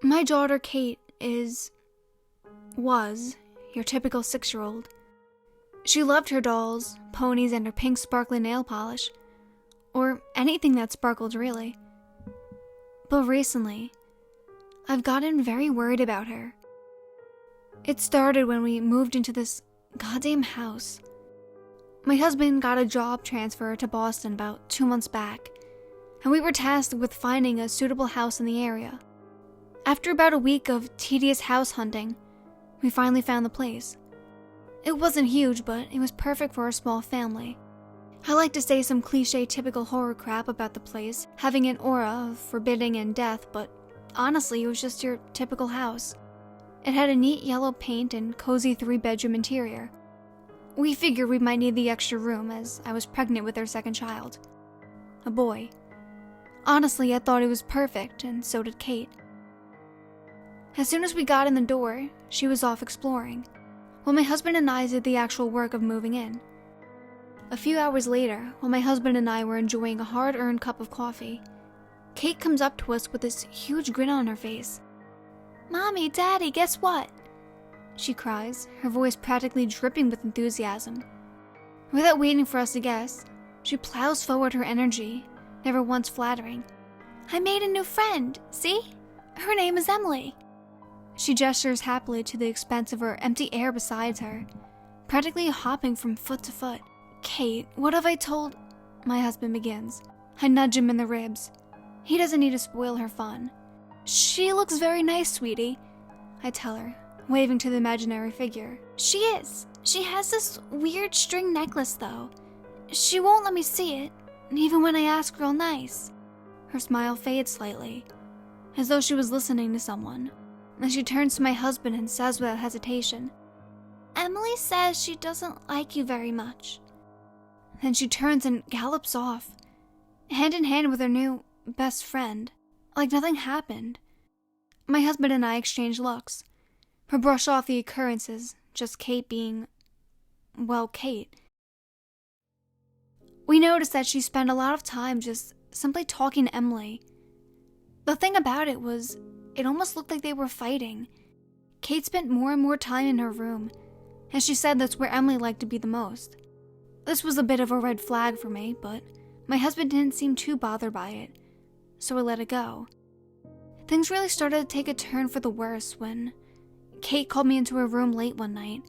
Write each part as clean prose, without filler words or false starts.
My daughter Kate was your typical 6-year-old. She loved her dolls, ponies, and her pink sparkly nail polish. Or anything that sparkled, really. But recently, I've gotten very worried about her. It started when we moved into this goddamn house. My husband got a job transfer to Boston about 2 months back, and we were tasked with finding a suitable house in the area. After about a week of tedious house hunting, we finally found the place. It wasn't huge, but it was perfect for a small family. I like to say some cliche typical horror crap about the place, having an aura of forbidding and death, but honestly, it was just your typical house. It had a neat yellow paint and cozy 3-bedroom interior. We figured we might need the extra room as I was pregnant with our second child. A boy. Honestly, I thought it was perfect, and so did Kate. As soon as we got in the door, she was off exploring, while my husband and I did the actual work of moving in. A few hours later, while my husband and I were enjoying a hard-earned cup of coffee, Kate comes up to us with this huge grin on her face. "Mommy, Daddy, guess what?" she cries, her voice practically dripping with enthusiasm. Without waiting for us to guess, she plows forward her energy, never once flattering. "I made a new friend, see? Her name is Emily." She gestures happily to the expanse of her empty air beside her, practically hopping from foot to foot. "Kate, what have I told—" my husband begins. I nudge him in the ribs. He doesn't need to spoil her fun. "She looks very nice, sweetie," I tell her, waving to the imaginary figure. "She is. She has this weird string necklace, though. She won't let me see it, even when I ask real nice." Her smile fades slightly, as though she was listening to someone. Then she turns to my husband and says without hesitation, "Emily says she doesn't like you very much." Then she turns and gallops off, hand in hand with her new best friend, like nothing happened. My husband and I exchange looks. We brush off the occurrences, just Kate being, well, Kate. We noticed that she spent a lot of time just simply talking to Emily. The thing about it was, it almost looked like they were fighting. Kate spent more and more time in her room, and she said that's where Emily liked to be the most. This was a bit of a red flag for me, but my husband didn't seem too bothered by it, so I let it go. Things really started to take a turn for the worse when Kate called me into her room late one night,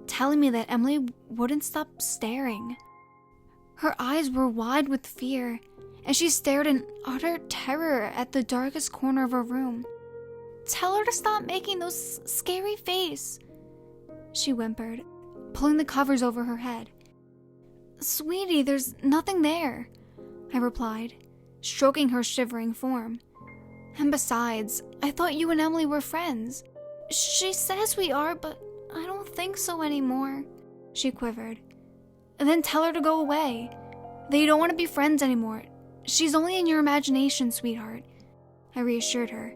telling me that Emily wouldn't stop staring. Her eyes were wide with fear, and she stared in utter terror at the darkest corner of her room. "Tell her to stop making those scary face," she whimpered, pulling the covers over her head. "Sweetie, there's nothing there," I replied, stroking her shivering form. "And besides, I thought you and Emily were friends." "She says we are, but I don't think so anymore," she quivered. "And then tell her to go away, that you don't want to be friends anymore. She's only in your imagination, sweetheart," I reassured her.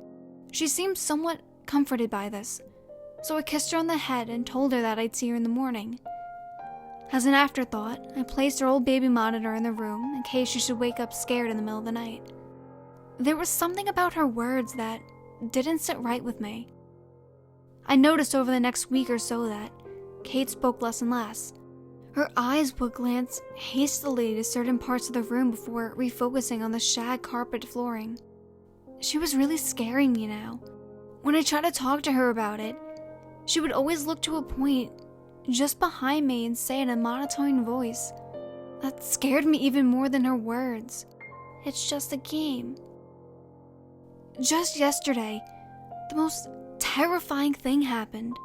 She seemed somewhat comforted by this, so I kissed her on the head and told her that I'd see her in the morning. As an afterthought, I placed her old baby monitor in the room in case she should wake up scared in the middle of the night. There was something about her words that didn't sit right with me. I noticed over the next week or so that Kate spoke less and less. Her eyes would glance hastily to certain parts of the room before refocusing on the shag carpet flooring. She was really scaring me now. When I tried to talk to her about it, she would always look to a point just behind me and say in a monotone voice that scared me even more than her words, "It's just a game." Just yesterday, the most terrifying thing happened.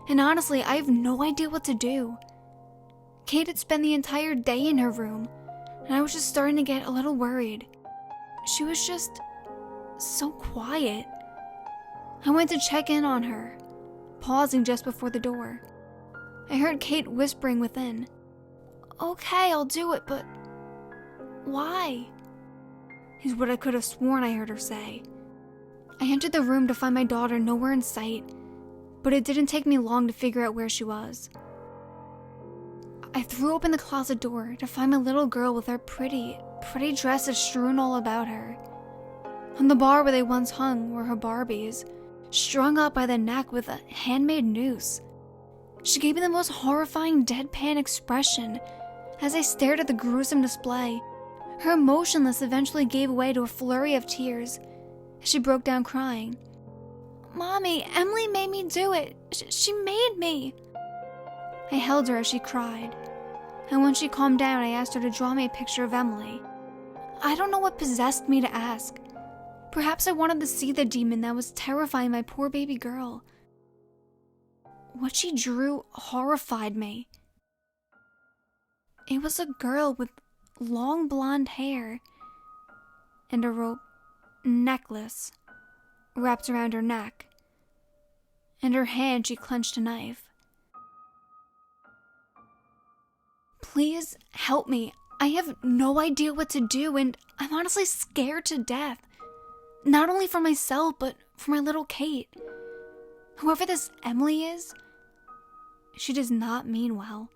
And honestly, I have no idea what to do. Kate had spent the entire day in her room, and I was just starting to get a little worried. She was just so quiet. I went to check in on her, pausing just before the door. I heard Kate whispering within, "Okay, I'll do it, but why?" is what I could have sworn I heard her say. I entered the room to find my daughter nowhere in sight, but it didn't take me long to figure out where she was. I threw open the closet door to find my little girl with her pretty dresses strewn all about her. On the bar where they once hung were her Barbies, strung up by the neck with a handmade noose. She gave me the most horrifying deadpan expression as I stared at the gruesome display. Her emotionless eventually gave way to a flurry of tears as she broke down crying. "Mommy, Emily made me do it. She made me." I held her as she cried, and when she calmed down, I asked her to draw me a picture of Emily. I don't know what possessed me to ask. Perhaps I wanted to see the demon that was terrifying my poor baby girl. What she drew horrified me. It was a girl with long blonde hair and a rope necklace wrapped around her neck. In her hand, she clenched a knife. "Please help me. I have no idea what to do, and I'm honestly scared to death. Not only for myself, but for my little Kate. Whoever this Emily is, she does not mean well."